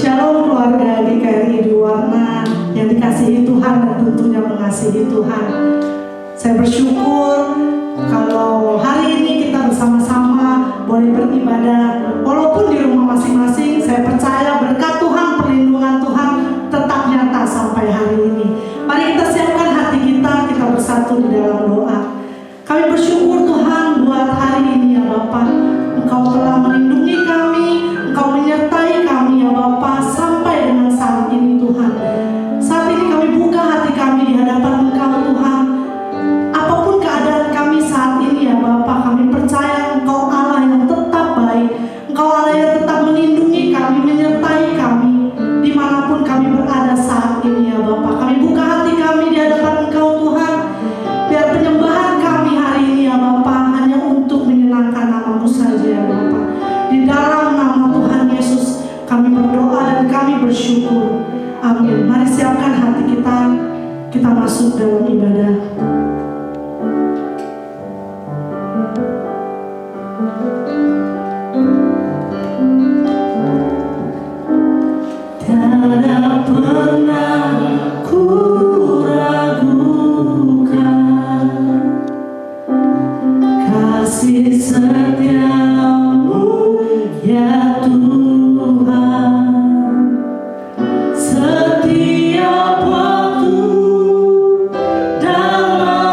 Shalom keluarga GKRI Warna yang dikasihi Tuhan dan tentunya mengasihi Tuhan. Saya bersyukur kalau hari ini kita bersama-sama boleh beribadah walaupun di rumah masing-masing. Saya percaya berkat Tuhan, perlindungan Tuhan tetap nyata sampai hari ini. Mari kita siapkan hati kita, kita bersatu di dalam doa. Kami bersyukur Tuhan buat hari ini ya Bapa. Engkau telah melindungi kami, Engkau menyertai kami ya Bapa sampai dengan saat ini Tuhan. Saat ini kami buka hati kami di hadapan Engkau Tuhan. Apapun keadaan kami saat ini ya Bapa, kami percaya Engkau Allah yang tetap baik, Engkau Allah yang tetap melindungi kami, menyertai kami dimanapun kami berada saat ini ya Bapa. Kami buka hati kami di hadapan Engkau Tuhan. Biar penyembahan kami hari ini ya Bapa hanya untuk menyenangkan nama-Mu saja ya Bapa. Di dalam nama Tuhan Yesus kami berdoa dan kami bersyukur. Amin. Mari siapkan hati kita, kita masuk dalam ibadah. Tiada pernah ku ragukan kasih setiamu ya Tuhan. Setiap waktu dalam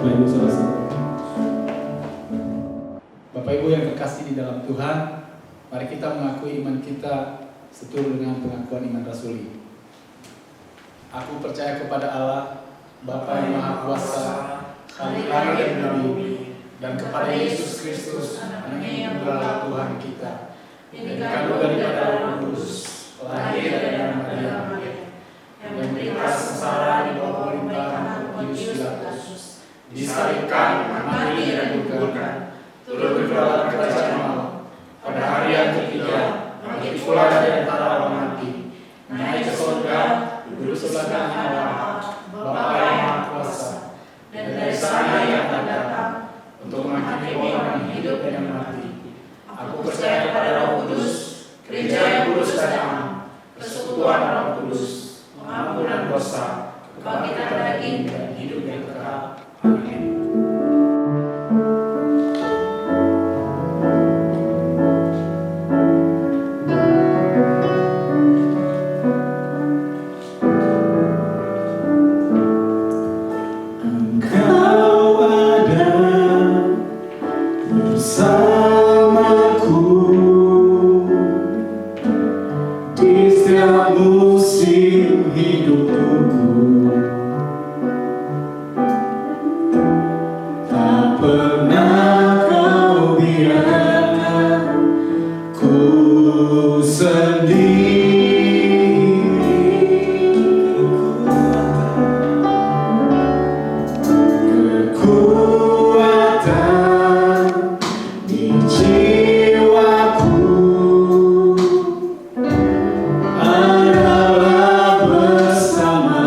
Bapak Ibu saudara. Bapak Ibu yang terkasih di dalam Tuhan, mari kita mengakui iman kita seturut dengan pengakuan iman rasuli. Aku percaya kepada Allah, Bapa yang Maha Kuasa, Khalik langit dan bumi, dan kepada Yesus Kristus, Anaknya yang tunggal Tuhan kita, yang dikandung daripada Roh Kudus, lahir dari Maria, yang menderita sengsara di bawah pemerintahan Pontius Pilatus, disalibkan, mati dan dikuburkan, turun ke dalam kerajaan maut, pada hari yang ketiga, bangkit pula dari antara orang mati, naik ke surga, duduk sebelah kanan Allah, Bapa yang Maha Kuasa, dan dari sana Ia akan datang untuk menghakimi orang yang hidup dan yang mati. Aku percaya kepada Roh Kudus, gereja yang kudus dan am, persekutuan Roh Kudus, pengampunan dosa, kebangkitan daging dan hidup yang kekal. Amin. Adalah bersama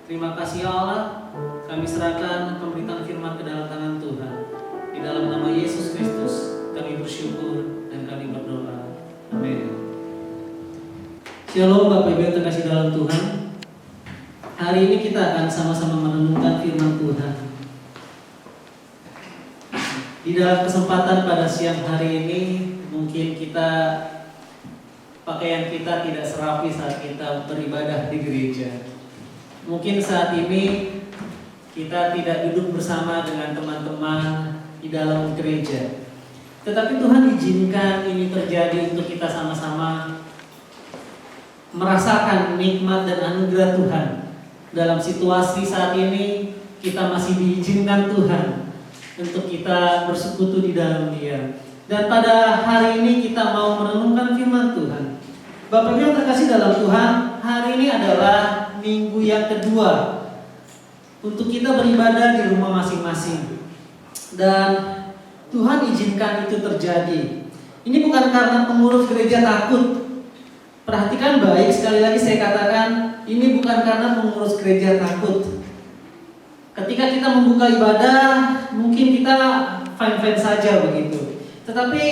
Terima kasih Allah, kami serahkan pemberitaan firman ke dalam tangan Tuhan. Di dalam nama Yesus Kristus kami bersyukur dan kami berdoa. Amin. Shalom Bapak Ibu yang terkasih dalam Tuhan. Hari ini kita akan sama-sama merenungkan firman Tuhan. Di dalam kesempatan pada siang hari ini, mungkin pakaian kita tidak serapi saat kita beribadah di gereja. Mungkin saat ini kita tidak duduk bersama dengan teman-teman di dalam gereja. Tetapi Tuhan izinkan ini terjadi untuk kita sama-sama merasakan nikmat dan anugerah Tuhan. Dalam situasi saat ini kita masih diizinkan Tuhan untuk kita bersekutu di dalam Dia. Dan pada hari ini kita mau merenungkan firman Tuhan. Bapak Ibu yang terkasih dalam Tuhan, hari ini adalah minggu yang kedua untuk kita beribadah di rumah masing-masing. Dan Tuhan izinkan itu terjadi. Ini bukan karena pengurus gereja takut. Perhatikan baik, sekali lagi saya katakan, ini bukan karena pengurus gereja takut. Ketika kita membuka ibadah, mungkin kita fine-fine saja begitu. Tetapi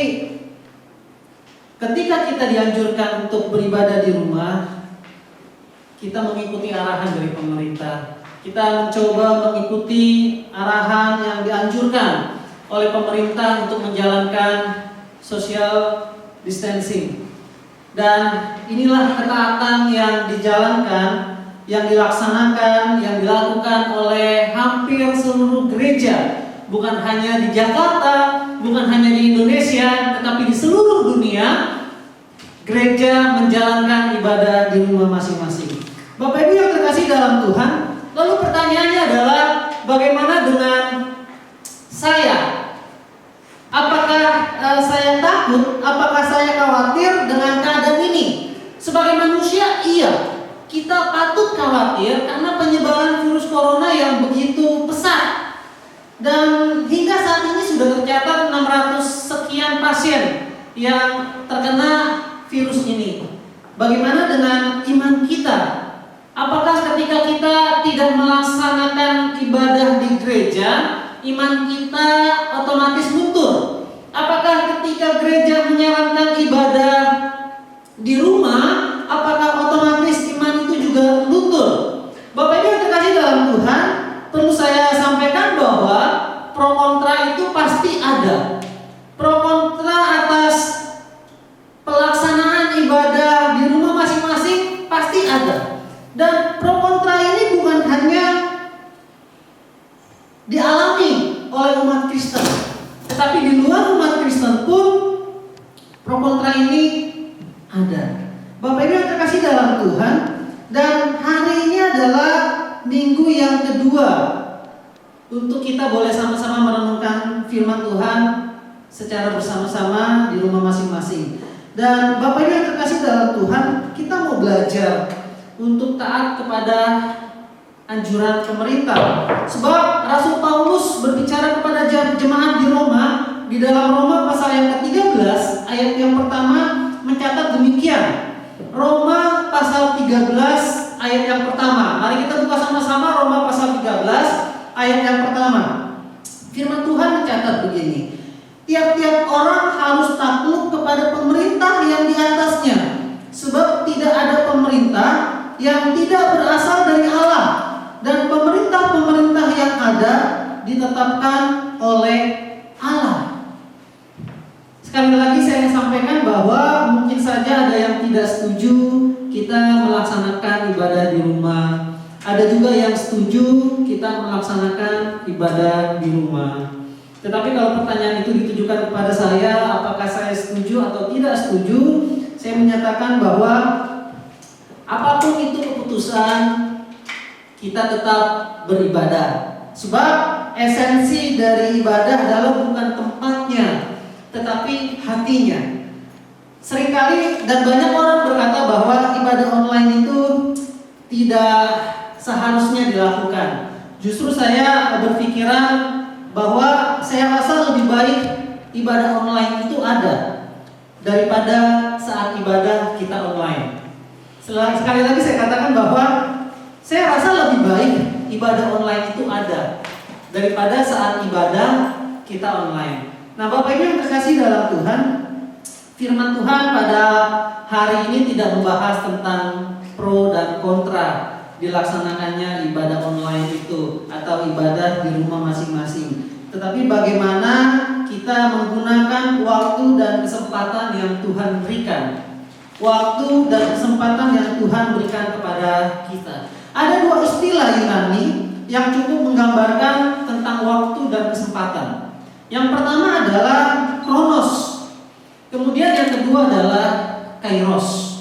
ketika kita dianjurkan untuk beribadah di rumah, kita mengikuti arahan dari pemerintah. Kita mencoba mengikuti arahan yang dianjurkan oleh pemerintah untuk menjalankan social distancing. Dan inilah ketaatan yang dijalankan, yang dilaksanakan, yang dilakukan oleh hampir seluruh gereja. Bukan hanya di Jakarta, bukan hanya di Indonesia, tetapi di seluruh dunia, gereja menjalankan ibadah di rumah masing-masing. Bapak Ibu yang terkasih dalam Tuhan, lalu pertanyaannya adalah bagaimana dengan saya? Apakah saya takut? Apakah saya khawatir dengan keadaan ini? Sebagai manusia, iya. Kita patut khawatir karena penyebaran virus corona yang begitu pesat. Dan hingga saat ini sudah tercatat 600 sekian pasien yang terkena virus ini. Bagaimana dengan iman kita? Apakah ketika kita tidak melaksanakan ibadah di gereja, iman kita otomatis luntur? Apakah ketika gereja menyarankan ibadah di rumah, apakah otomatis iman itu juga luntur? Bapak Ibu yang terkasih dalam Tuhan, perlu saya sampaikan bahwa pro kontra itu pasti ada. Pro kontra atas pelaksanaan ibadah di rumah masing-masing pasti ada. Dan pro kontra ini bukan hanya dialami oleh umat Kristen, tetapi di luar umat Kristen pun pro kontra ini ada. Bapak Ibu yang terkasih dalam Tuhan, dan hari ini adalah minggu yang kedua untuk kita boleh sama-sama merenungkan firman Tuhan secara bersama-sama di rumah masing-masing. Dan Bapak Ibu yang terkasih dalam Tuhan, kita mau belajar untuk taat kepada anjuran pemerintah. Sebab Rasul Paulus berbicara kepada jemaat di Roma, di dalam Roma pasal yang ke-13 ayat yang pertama mencatat demikian. Roma pasal 13 ayat yang pertama. Mari kita buka sama-sama Roma pasal 13 ayat yang pertama. Firman Tuhan mencatat begini: tiap-tiap orang harus takluk kepada pemerintah yang di atasnya, sebab tidak ada pemerintah yang tidak berasal dari Allah, dan pemerintah-pemerintah yang ada ditetapkan oleh Allah. Sekali lagi saya sampaikan bahwa mungkin saja ada yang tidak setuju kita melaksanakan ibadah di rumah. Ada juga yang setuju kita melaksanakan ibadah di rumah. Tetapi kalau pertanyaan itu ditujukan kepada saya, apakah saya setuju atau tidak setuju, saya menyatakan bahwa apapun itu keputusan, kita tetap beribadah. Sebab esensi dari ibadah adalah bukan tempatnya, tetapi hatinya. Seringkali dan banyak orang berkata bahwa ibadah online itu tidak seharusnya dilakukan. Justru saya berpikiran bahwa saya rasa lebih baik ibadah online itu ada daripada saat ibadah kita online. Sekali lagi saya katakan bahwa saya rasa lebih baik ibadah online itu ada daripada saat ibadah kita online. Nah, Bapak Ibu yang terkasih dalam Tuhan, firman Tuhan pada hari ini tidak membahas tentang pro dan kontra dilaksanakannya ibadah online itu atau ibadah di rumah masing-masing. Tetapi bagaimana kita menggunakan waktu dan kesempatan yang Tuhan berikan. Waktu dan kesempatan yang Tuhan berikan kepada kita. Ada dua istilah Yunani yang cukup menggambarkan tentang waktu dan kesempatan. Yang pertama adalah kronos. Kemudian yang kedua adalah kairos.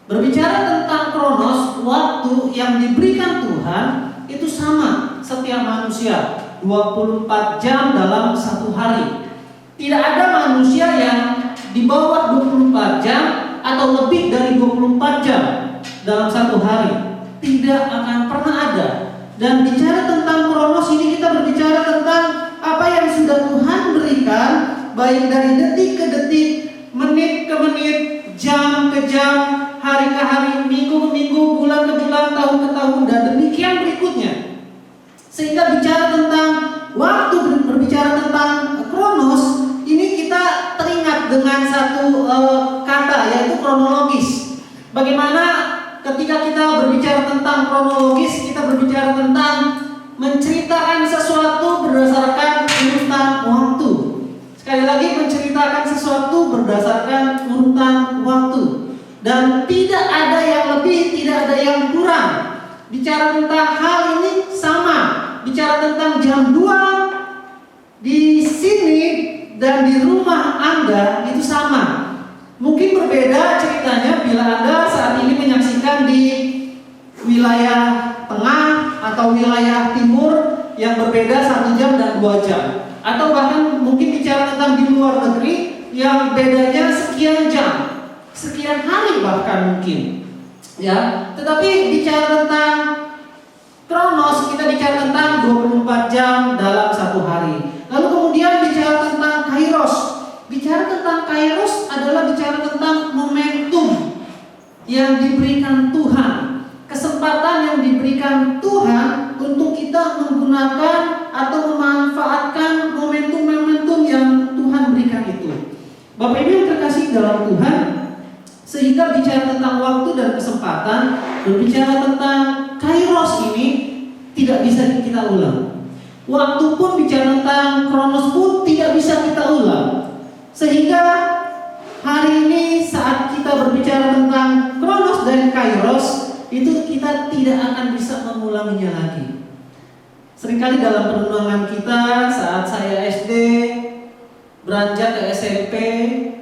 Berbicara tentang kronos, waktu yang diberikan Tuhan itu sama setiap manusia, 24 jam dalam satu hari. Tidak ada manusia yang di bawah 24 jam atau lebih dari 24 jam dalam satu hari. Tidak akan pernah ada. Dan bicara tentang kronos ini, kita berbicara tentang apa yang sudah Tuhan berikan, baik dari detik ke detik, menit ke menit, jam ke jam, hari ke hari, minggu ke minggu, bulan ke bulan, tahun ke tahun, dan demikian berikutnya. Sehingga bicara tentang waktu, berbicara tentang kronos, ini kita teringat dengan satu kata, yaitu kronologis. Bagaimana ketika kita berbicara tentang kronologis, kita berbicara tentang menceritakan sesuatu berdasarkan urutan waktu. Sekali lagi, menceritakan sesuatu berdasarkan urutan waktu. Dan tidak ada yang lebih, tidak ada yang kurang. Bicara tentang hal ini sama. Bicara tentang jam 2 di sini dan di rumah Anda itu sama. Mungkin berbeda ceritanya bila Anda saat ini menyaksikan di wilayah tengah atau wilayah timur yang berbeda 1 jam dan 2 jam. Atau bahkan mungkin bicara tentang di luar negeri yang bedanya sekian jam, sekian hari bahkan mungkin. Ya, tetapi bicara tentang Kronos, kita bicara tentang 24 jam dalam 1 hari. Lalu kemudian bicara tentang Kairos. Bicara tentang Kairos adalah bicara tentang momentum yang diberikan Tuhan, kesempatan yang diberikan Tuhan untuk kita menggunakan atau memanfaatkan momentum-momentum yang Tuhan berikan itu. Bapak Ibu yang terkasih dalam Tuhan, sehingga bicara tentang waktu dan kesempatan, berbicara tentang Kairos ini tidak bisa kita ulang. Waktu pun bicara tentang Kronos pun tidak bisa kita ulang. Sehingga hari ini saat kita berbicara tentang Kronos dan Kairos, itu kita tidak akan bisa mengulanginya lagi. Seringkali dalam perenungan kita saat saya SD, beranjak ke SMP,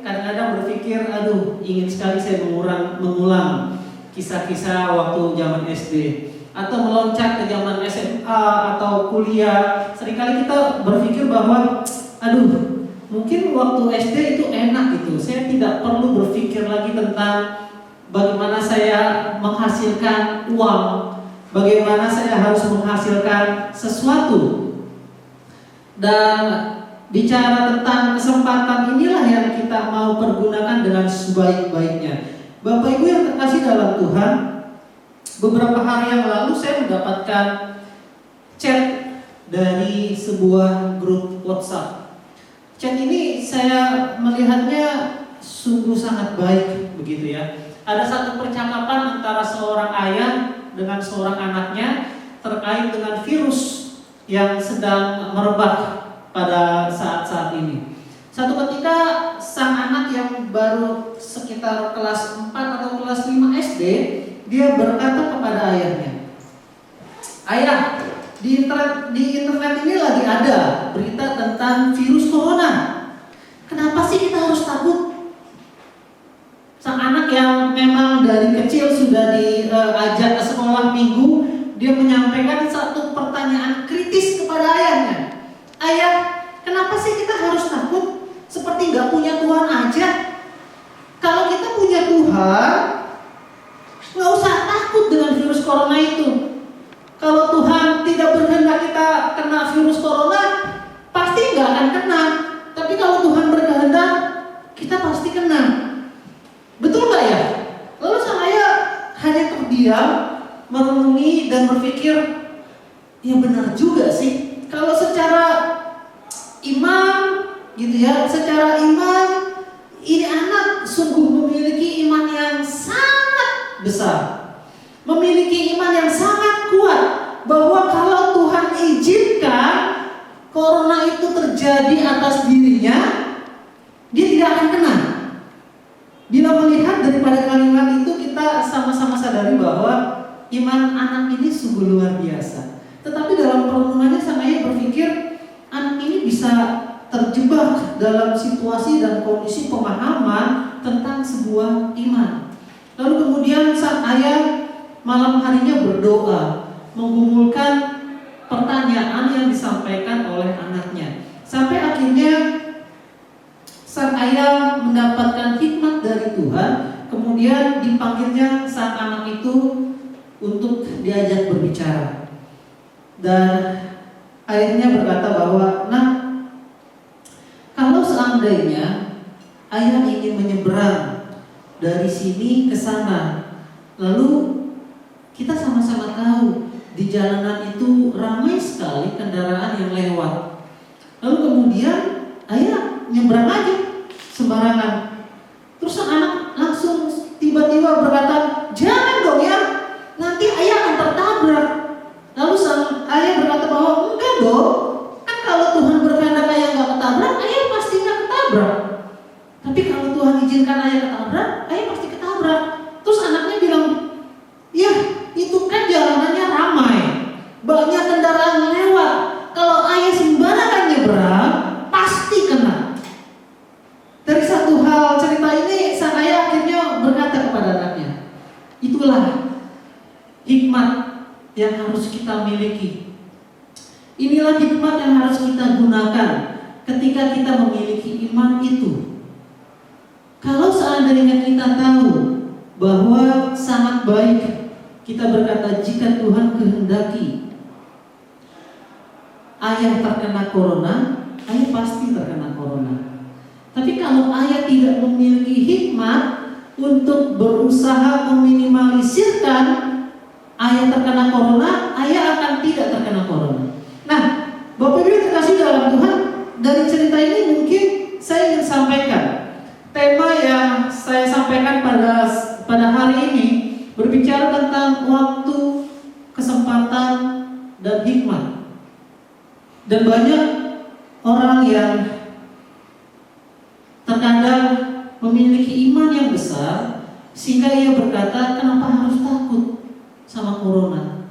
kadang-kadang berpikir, aduh ingin sekali saya mengulang kisah-kisah waktu zaman SD. Atau meloncat ke zaman SMA atau kuliah. Seringkali kita berpikir bahwa, aduh mungkin waktu SD itu enak gitu. Saya tidak perlu berpikir lagi tentang bagaimana saya menghasilkan uang, bagaimana saya harus menghasilkan sesuatu. Dan bicara tentang kesempatan inilah yang kita mau pergunakan dengan sebaik-baiknya. Bapak Ibu yang terkasih dalam Tuhan, beberapa hari yang lalu saya mendapatkan chat dari sebuah grup WhatsApp. Chat ini saya melihatnya sungguh sangat baik begitu ya. Ada satu percakapan antara seorang ayah dengan seorang anaknya terkait dengan virus yang sedang merebak pada saat-saat ini. Satu ketika sang anak yang baru sekitar kelas 4 atau kelas 5 SD, dia berkata kepada ayahnya, "Ayah, di internet ini lagi ada berita tentang virus corona. Kenapa sih kita harus takut?" Sang anak yang memang dari kecil sudah diajak ke sekolah minggu, dia menyampaikan satu pertanyaan kritis kepada ayahnya. "Ayah, kenapa sih kita harus takut? Seperti nggak punya Tuhan aja. Kalau kita punya Tuhan, nggak usah takut dengan virus corona itu. Kalau Tuhan tidak berkehendak kita kena virus corona, pasti nggak akan kena. Tapi kalau Tuhan berkehendak, kita pasti kena." Betul nggak ya? Lalu sang ayah hanya terdiam, merenungi dan berpikir, ya benar juga sih. Kalau secara iman, gitu ya, secara iman ini anak sungguh memiliki iman yang sangat besar, memiliki iman yang sangat kuat bahwa kalau Tuhan izinkan corona itu terjadi atas dirinya, dia tidak akan kena. Bila melihat daripada kalimat itu, kita sama-sama sadari bahwa iman anak ini sungguh luar biasa. Tetapi dalam perenungannya sang ayah berpikir anak ini bisa terjebak dalam situasi dan kondisi pemahaman tentang sebuah iman. Lalu kemudian sang ayah malam harinya berdoa, menggumulkan pertanyaan yang disampaikan oleh anaknya. Sampai akhirnya sang ayah mendapatkan hikmat dari Tuhan, kemudian dipanggilnya sang anak itu untuk diajak berbicara. Dan ayahnya berkata bahwa, "Nah, kalau seandainya ayah ingin menyeberang dari sini ke sana, lalu kita sama-sama tahu di jalanan itu ramai sekali kendaraan yang lewat. Lalu kemudian ayah nyebrang aja sembarangan." Terus sang anak langsung tiba-tiba berkata, "Jangan dong ya, hikmat yang harus kita miliki. Inilah hikmat yang harus kita gunakan ketika kita memiliki iman itu. Kalau seandainya kita tahu bahwa sangat baik kita berkata, jika Tuhan kehendaki ayah terkena corona, ayah pasti terkena corona. Tapi kalau ayah tidak memiliki hikmat untuk berusaha meminimalisirkan ayah terkena corona, ayah akan tidak terkena corona. Nah, Bapak Ibu yang terkasih dalam Tuhan, dari cerita ini mungkin saya ingin sampaikan tema yang saya sampaikan pada hari ini berbicara tentang waktu, kesempatan, dan hikmat. Dan banyak orang yang terkadang memiliki iman yang besar sehingga ia berkata, kenapa harus takut sama corona?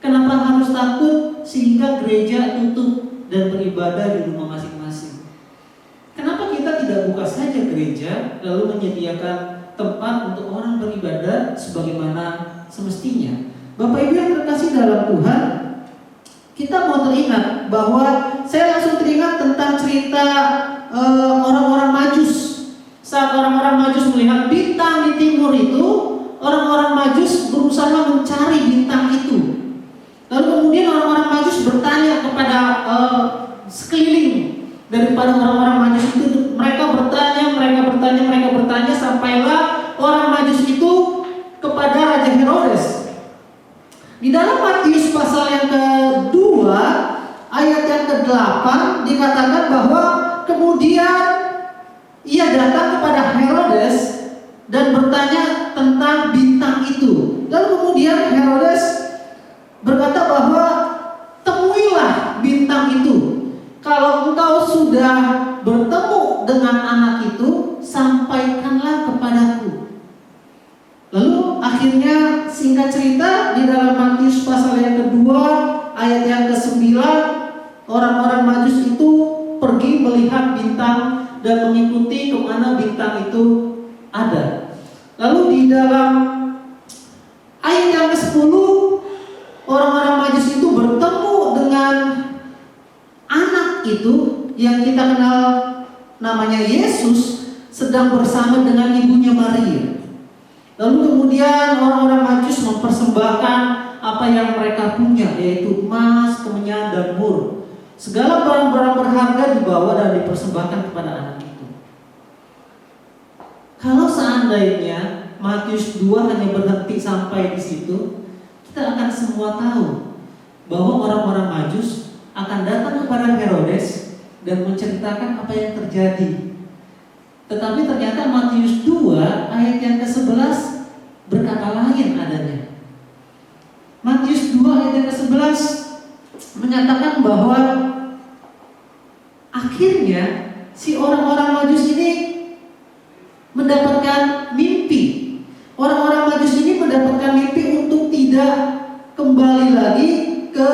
Kenapa harus takut sehingga gereja tutup dan beribadah di rumah masing-masing? Kenapa kita tidak buka saja gereja lalu menyediakan tempat untuk orang beribadah sebagaimana semestinya? Bapak Ibu yang terkasih dalam Tuhan, kita mau teringat bahwa saya langsung teringat tentang cerita orang-orang Majus. Saat orang-orang Majus melihat bintang di timur itu, orang-orang Majus berusaha mencari bintang itu. Lalu kemudian orang-orang Majus bertanya kepada sekeliling daripada orang-orang Majus itu. Mereka bertanya sampailah orang Majus itu kepada Raja Herodes. Di dalam Matius pasal yang kedua ayat yang ke-8 dikatakan bahwa kemudian ia datang kepada Herodes dan bertanya tentang bintang itu. Lalu kemudian Herodes berkata bahwa temuilah bintang itu. Kalau engkau sudah bertemu dengan anak itu, sampaikanlah kepadaku. Lalu akhirnya singkat cerita di dalam Matius pasal yang kedua ayat yang ke-9, orang-orang Majus itu pergi melihat bintang dan mengikuti kemana bintang itu ada. Lalu di dalam ayat yang ke-10, orang-orang Majus itu bertemu dengan anak itu yang kita kenal namanya Yesus sedang bersama dengan ibunya Maria. Lalu kemudian orang-orang Majus mempersembahkan apa yang mereka punya, yaitu emas, kemenyan, dan mur. Segala barang-barang berharga dibawa dan dipersembahkan kepada anak itu. Kalau seandainya Matius 2 hanya berhenti sampai di situ, kita akan semua tahu bahwa orang-orang Majus akan datang kepada Herodes dan menceritakan apa yang terjadi. Tetapi ternyata Matius 2 ayat yang ke-11 berkata lain adanya. Matius 2 ayat yang ke-11 menyatakan bahwa akhirnya si orang-orang Majus ini mendapatkan mimpi. Orang-orang Majus ini mendapatkan mimpi untuk tidak kembali lagi ke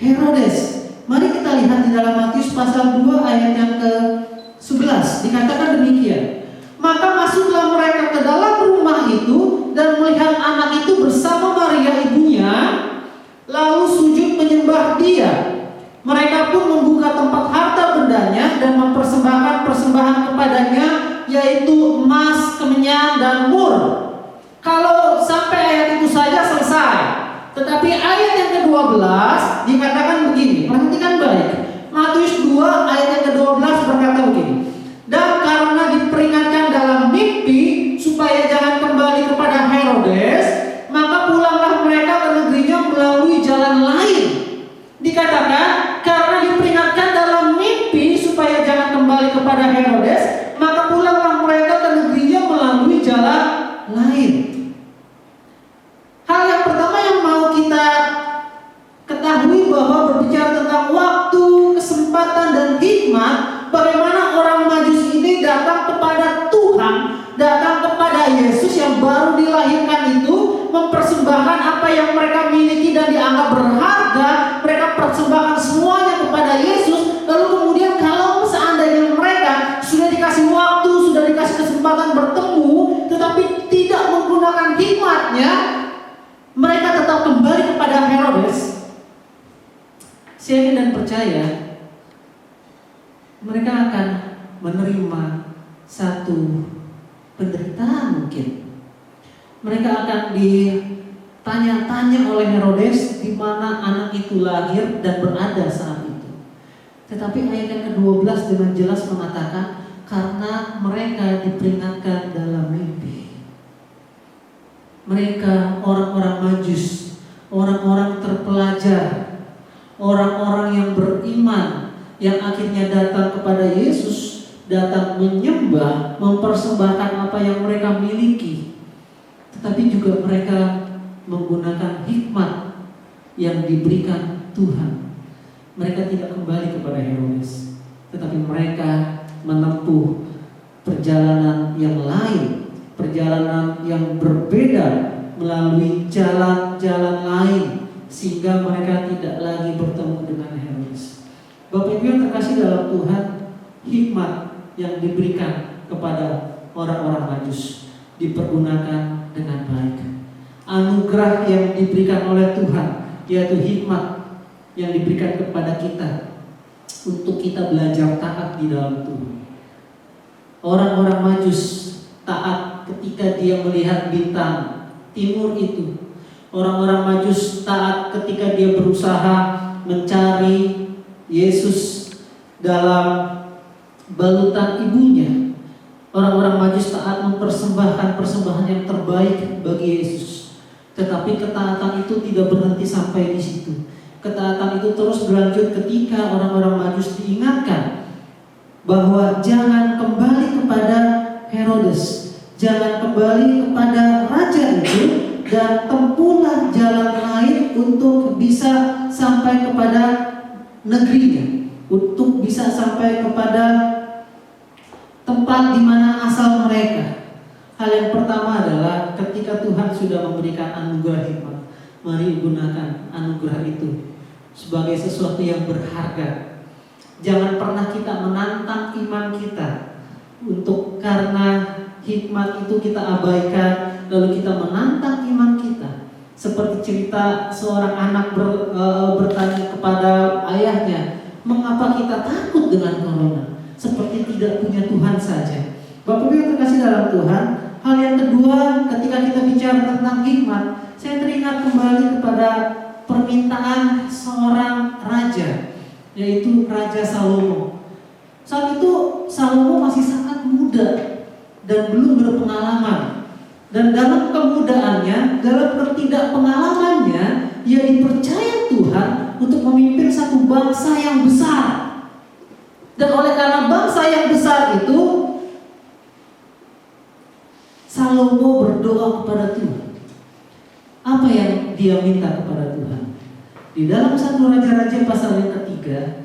Herodes. Mari kita lihat di dalam Matius pasal 2 ayat yang ke-11 dikatakan demikian. Maka masuklah mereka ke dalam rumah itu dan melihat anak itu bersama Maria ibunya, lalu sujud menyembah dia. Mereka pun membuka tempat harta bendanya dan mempersembahkan persembahan kepadanya, yaitu emas, kemenyan, dan mur. Kalau sampai ayat itu saja selesai. Tetapi ayat yang ke-12 dikatakan begini, perhatikan baik. Matius 2 ayat yang ke-12 berkata begini. Dan karena diperingatkan dalam mimpi supaya jangan kembali kepada Herodes, maka pulanglah mereka ke negerinya melalui jalan lain. Dikatakan karena diperingatkan dalam mimpi supaya jangan kembali kepada Herodes, maka pulanglah mereka ke negerinya melalui jalan lain. Hal yang pertama yang mau kita ketahui bahwa berbicara tentang waktu, kesempatan, dan hikmat, bagaimana orang Majus ini datang kepada Tuhan, datang kepada Yesus yang baru dilahirkan itu, mempersembahkan apa yang mereka miliki dan dianggap berharga, mereka persembahkan semuanya kepada Yesus. Lalu kemudian kalau seandainya mereka sudah dikasih waktu, sudah dikasih kesempatan bertemu, tetapi tidak menggunakan hikmatnya, mereka Herodes, saya yakin dan percaya mereka akan menerima satu penderitaan mungkin. Mereka akan ditanya-tanya oleh Herodes di mana anak itu lahir dan berada saat itu. Tetapi ayat yang ke-12 dengan jelas mengatakan karena mereka diperingatkan dalam mimpi. Mereka orang-orang Majus, orang-orang terpelajar, orang-orang yang beriman, yang akhirnya datang kepada Yesus, datang menyembah, mempersembahkan apa yang mereka miliki. Tetapi juga mereka menggunakan hikmat yang diberikan Tuhan. Mereka tidak kembali kepada Herodes, tetapi mereka menempuh perjalanan yang lain, perjalanan yang berbeda, melalui jalan-jalan lain, sehingga mereka tidak lagi bertemu dengan Herodes. Bapak Ibu yang terkasih dalam Tuhan, hikmat yang diberikan kepada orang-orang Majus dipergunakan dengan baik. Anugerah yang diberikan oleh Tuhan, yaitu hikmat yang diberikan kepada kita untuk kita belajar taat di dalam Tuhan. Orang-orang Majus taat ketika dia melihat bintang timur itu. Orang-orang Majus taat ketika dia berusaha mencari Yesus dalam balutan ibunya. Orang-orang Majus taat mempersembahkan persembahan yang terbaik bagi Yesus. Tetapi ketaatan itu tidak berhenti sampai di situ. Ketaatan itu terus berlanjut ketika orang-orang Majus diingatkan bahwa jangan kembali kepada Herodes, jangan kembali kepada raja itu, dan tempuhlah jalan lain untuk bisa sampai kepada negerinya, untuk bisa sampai kepada tempat di mana asal mereka. Hal yang pertama adalah ketika Tuhan sudah memberikan anugerah hikmat, mari gunakan anugerah itu sebagai sesuatu yang berharga. Jangan pernah kita menantang iman kita untuk karena hikmat itu kita abaikan, lalu kita menantang iman kita. Seperti cerita seorang anak bertanya kepada ayahnya, mengapa kita takut dengan corona? Seperti tidak punya Tuhan saja. Bapak Ibu yang terkasih dalam Tuhan, hal yang kedua ketika kita bicara tentang hikmat, saya teringat kembali kepada permintaan seorang raja, yaitu Raja Salomo. Saat itu Salomo masih sangat muda dan belum berpengalaman. Dan dalam kemudaannya, dalam ketidakpengalamannya, ia dipercaya Tuhan untuk memimpin satu bangsa yang besar. Dan oleh karena bangsa yang besar itu, Salomo berdoa kepada Tuhan. Apa yang dia minta kepada Tuhan? Di dalam 1 Raja-Raja pasal yang ketiga,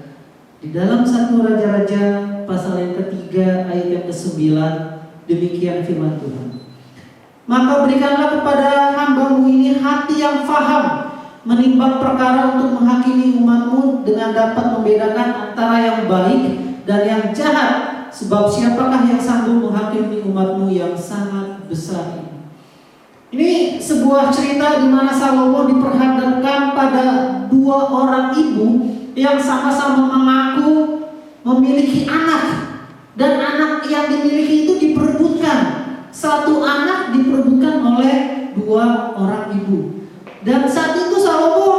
di dalam 1 Raja-Raja pasal yang ketiga ayat yang ke-9, demikian firman Tuhan. Maka berikanlah kepada hamba-Mu ini hati yang faham, menimbang perkara untuk menghakimi umat-Mu dengan dapat membedakan antara yang baik dan yang jahat. Sebab siapakah yang sanggup menghakimi umat-Mu yang sangat besar ini? Ini sebuah cerita di mana Salomo diperhadapkan pada dua orang ibu yang sama-sama mengaku memiliki anak, dan anak yang dimiliki itu diperebutkan. Satu anak diperebutkan oleh dua orang ibu. Dan saat itu Salomo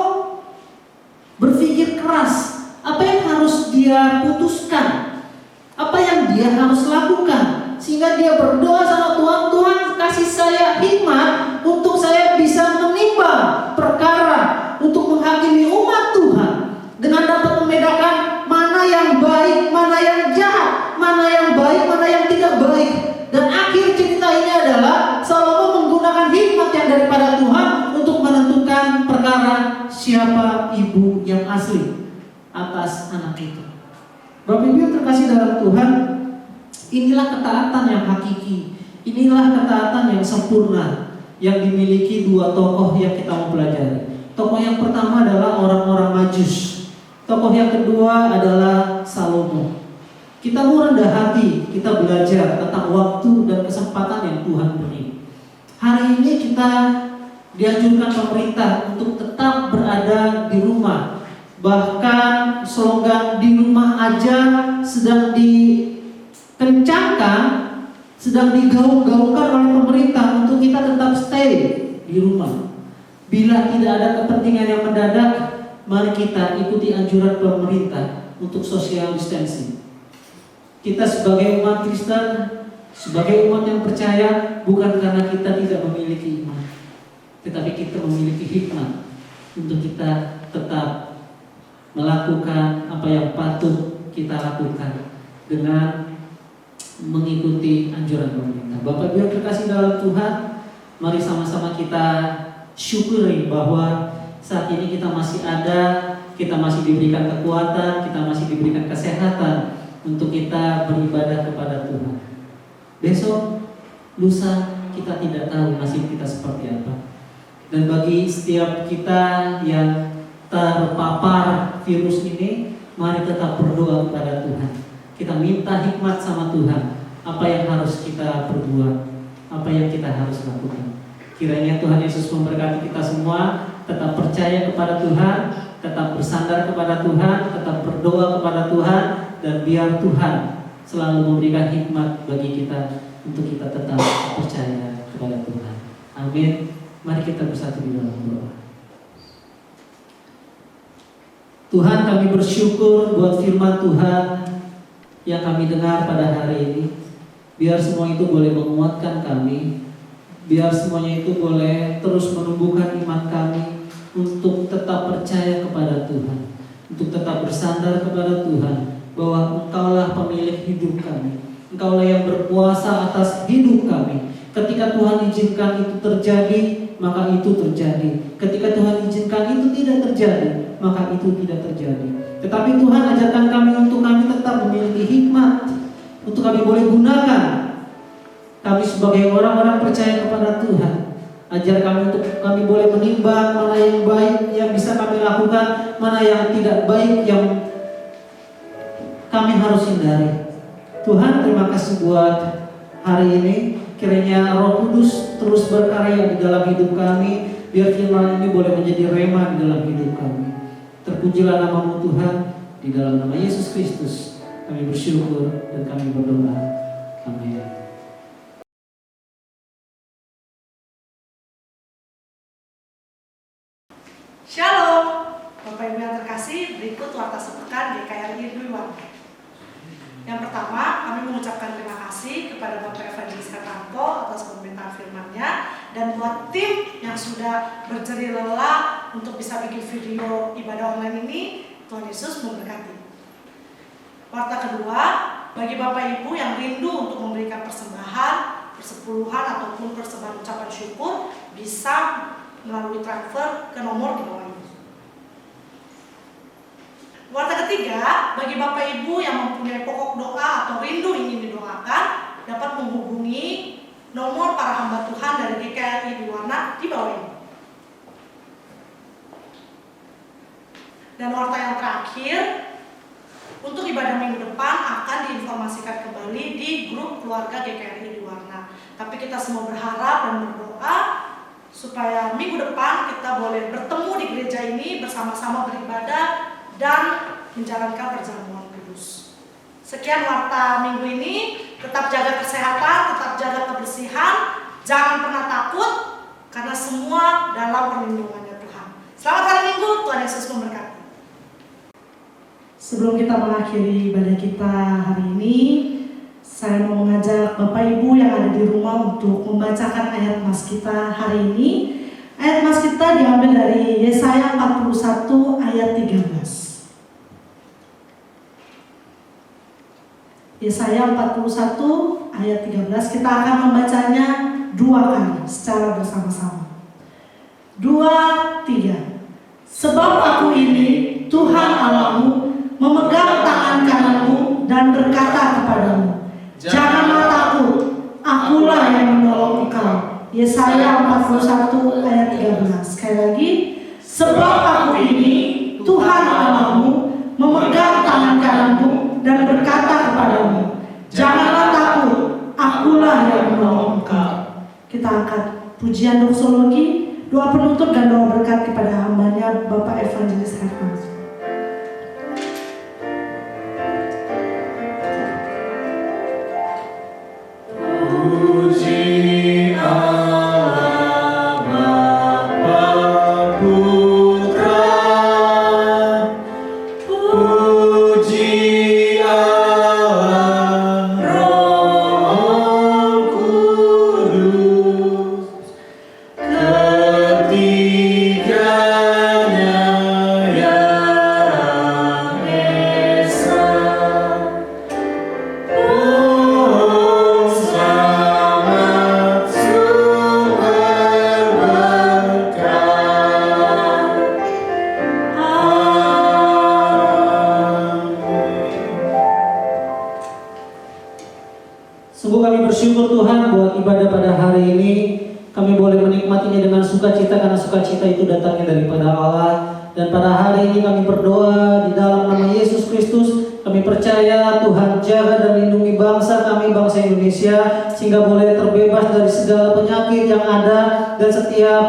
berpikir keras, apa yang harus dia putuskan, apa yang dia harus lakukan, sehingga dia berdoa sama Tuhan, Tuhan kasih saya hikmat untuk saya bisa menimbang perkara, untuk menghakimi umat Tuhan dengan dapat membedakan mana yang baik, mana yang jahat, mana yang baik, mana yang tidak baik. Dan akhir cerita ini adalah Salomo menggunakan hikmat yang daripada Tuhan untuk menentukan perkara siapa ibu yang asli atas anak itu. Bapak Ibu yang terkasih dalam Tuhan, inilah ketaatan yang hakiki, inilah ketaatan yang sempurna yang dimiliki dua tokoh yang kita mau pelajari. Tokoh yang pertama adalah orang-orang Majus. Tokoh yang kedua adalah Salomo. Kita mau rendah hati, kita belajar tentang waktu dan kesempatan yang Tuhan beri. Hari ini kita dianjurkan pemerintah untuk tetap berada di rumah. Bahkan slogan di rumah aja sedang dikencangkan, sedang digaung-gaungkan oleh pemerintah untuk kita tetap stay di rumah. Bila tidak ada kepentingan yang mendadak, mari kita ikuti anjuran pemerintah untuk social distancing. Kita sebagai umat Kristen, sebagai umat yang percaya, bukan karena kita tidak memiliki iman, tetapi kita memiliki hikmat untuk kita tetap melakukan apa yang patut kita lakukan dengan mengikuti anjuran pemerintah. Bapak Ibu yang terkasih dalam Tuhan, mari sama-sama kita syukuri bahwa saat ini kita masih ada, kita masih diberikan kekuatan, kita masih diberikan kesehatan untuk kita beribadah kepada Tuhan. Besok, lusa, kita tidak tahu nasib kita seperti apa. Dan bagi setiap kita yang terpapar virus ini, mari tetap berdoa kepada Tuhan. Kita minta hikmat sama Tuhan, apa yang harus kita perbuat, apa yang kita harus lakukan. Kiranya Tuhan Yesus memberkati kita semua, tetap percaya kepada Tuhan, tetap bersandar kepada Tuhan, tetap berdoa kepada Tuhan, dan biar Tuhan selalu memberikan hikmat bagi kita untuk kita tetap percaya kepada Tuhan. Amin. Mari kita bersatu di dalam doa. Tuhan, kami bersyukur buat firman Tuhan yang kami dengar pada hari ini. Biar semua itu boleh menguatkan kami, biar semuanya itu boleh terus menumbuhkan iman kami untuk tetap percaya kepada Tuhan, untuk tetap bersandar kepada Tuhan bahwa Engkaulah pemilik hidup kami, Engkaulah yang berkuasa atas hidup kami. Ketika Tuhan izinkan itu terjadi, maka itu terjadi. Ketika Tuhan izinkan itu tidak terjadi, maka itu tidak terjadi. Tetapi Tuhan ajarkan kami untuk kami tetap memiliki hikmat, untuk kami boleh gunakan. Kami sebagai orang-orang percaya kepada Tuhan, ajar kami untuk kami boleh menimbang mana yang baik yang bisa kami lakukan, mana yang tidak baik yang kami harus hindari. Tuhan, terima kasih buat hari ini. Kiranya Roh Kudus terus berkarya di dalam hidup kami, biar firman ini boleh menjadi rema di dalam hidup kami. Terpujilah nama-Mu Tuhan, di dalam nama Yesus Kristus kami bersyukur dan kami berdoa. Amin. Shalom, Bapak Ibu yang terkasih, berikut warta sepekan GKRI Dwi Warna. Yang pertama, kami mengucapkan terima kasih kepada Bapak Evangelis Katanto atas pemberitaan firman-Nya, dan buat tim yang sudah berjerih lelah untuk bisa bikin video ibadah online ini. Tuhan Yesus memberkati. Warta kedua, bagi Bapak Ibu yang rindu untuk memberikan persembahan, persepuluhan ataupun persembahan ucapan syukur, bisa melalui transfer ke nomor di bawah ini. Warta ketiga, bagi Bapak Ibu yang mempunyai pokok doa atau rindu ingin didoakan, dapat menghubungi nomor para hamba Tuhan dari GKRI Dwi Warna di bawah ini. Dan warta yang terakhir, untuk ibadah minggu depan akan diinformasikan kembali di grup keluarga GKRI Dwi Warna. Tapi kita semua berharap dan berdoa supaya minggu depan kita boleh bertemu di gereja ini bersama-sama beribadah dan menjalankan perjamuan kudus. Sekian warta minggu ini. Tetap jaga kesehatan, tetap jaga kebersihan, jangan pernah takut, karena semua dalam perlindungannya Tuhan. Selamat hari Minggu, Tuhan Yesus memberkati. Sebelum kita mengakhiri ibadah kita hari ini, saya mau mengajak Bapak Ibu yang ada di rumah untuk membacakan ayat mas kita hari ini. Ayat mas kita diambil dari Yesaya 41 ayat 13. Yesaya 41 ayat 13, kita akan membacanya 2 kali secara bersama-sama. 2, 3. Sebab aku ini Tuhan Allahmu, memegang tangan kananmu dan berkata kepadamu, janganlah takut, akulah yang menolong engkau. Yesaya 41 ayat 13. Sekali lagi, sebab aku ini Tuhan Allahmu, memegang tangan kananmu dan berkata kepadamu, janganlah takut, akulah yang menolong engkau. Kita angkat pujian doksologi, doa penutup dan doa berkat kepada hambanya Bapak Evangelis Herman. Puji Allah Bapa Putra, puji Allah Roh Kudus, ketiganya yang esa. Oh, selamat sumber berkat. Sungguh kami bersyukur Tuhan buat ibadah pada hari ini. Kami boleh menikmatinya dengan sukacita karena sukacita itu datangnya daripada Allah. Dan pada hari ini kami berdoa di dalam nama Yesus Kristus. Kami percaya Tuhan jaga dan lindungi bangsa kami, bangsa Indonesia, sehingga boleh terbebas dari segala penyakit yang ada. Dan setiap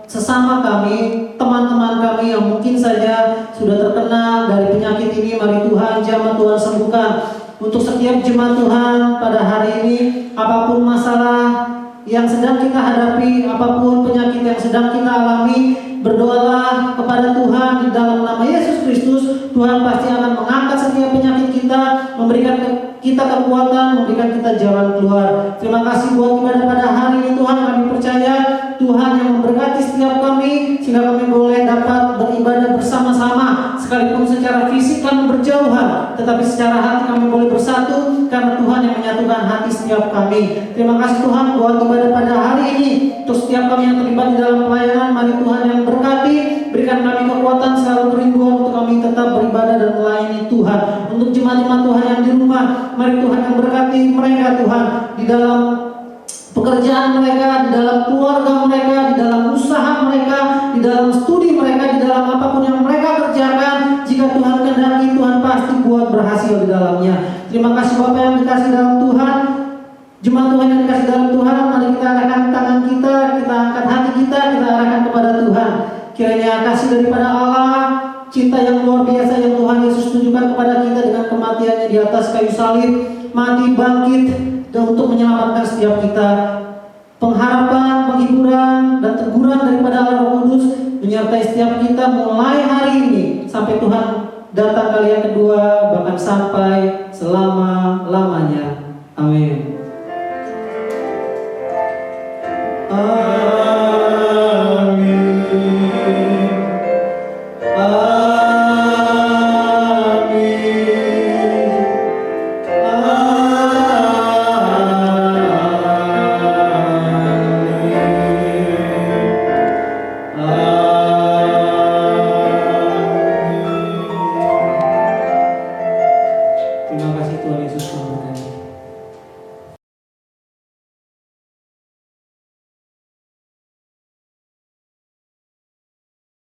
sesama kami, teman-teman kami yang mungkin saja sudah terkena dari penyakit ini, mari Tuhan jamah Tuhan sembuhkan. Untuk setiap jemaat Tuhan pada hari ini, apapun masalah yang sedang kita hadapi, apapun penyakit yang sedang kita alami, berdoalah kepada Tuhan di dalam nama Yesus Kristus. Tuhan pasti akan mengangkat setiap penyakit kita, memberikan kita kekuatan, memberikan kita jalan keluar. Terima kasih buat ibadah pada hari ini Tuhan. Kami percaya Tuhan yang memberkati setiap kami, sehingga kami boleh dapat beribadah bersama-sama. Sekalipun secara fisik kami berjauhan, tetapi secara hati kami boleh bersatu, karena Tuhan yang menyatukan hati setiap kami. Terima kasih Tuhan buat ibadah pada hari ini. Untuk setiap kami yang terlibat di dalam pelayanan, mari Tuhan yang berkati, berikan kami kekuatan selalu kerinduan untuk kami tetap beribadah dan melayani Tuhan. Untuk jemaat-jemaat Tuhan yang di rumah, mari Tuhan yang berkati mereka Tuhan di dalam pekerjaan mereka, di dalam keluarga mereka, di dalam usaha mereka, di dalam studi mereka, di dalam apapun yang mereka kerjakan. Jika Tuhan kehendaki, Tuhan pasti buat berhasil di dalamnya. Terima kasih Bapak yang dikasih dalam Tuhan. Jemaat Tuhan yang dikasih dalam Tuhan, mari kita arahkan tangan kita angkat hati kita arahkan kepada Tuhan. Kiranya kasih daripada Allah, cinta yang luar biasa yang Tuhan Yesus tunjukkan kepada kita dengan kematiannya di atas kayu salib, mati bangkit dan untuk menyelamatkan setiap kita. Pengharapan, penghiburan, dan teguran daripada Allah Roh Kudus menyertai setiap kita mulai hari ini sampai Tuhan datang kali yang kedua, bahkan sampai selama-lamanya. Amin. Terima kasih Tuhan Yesus memberkati.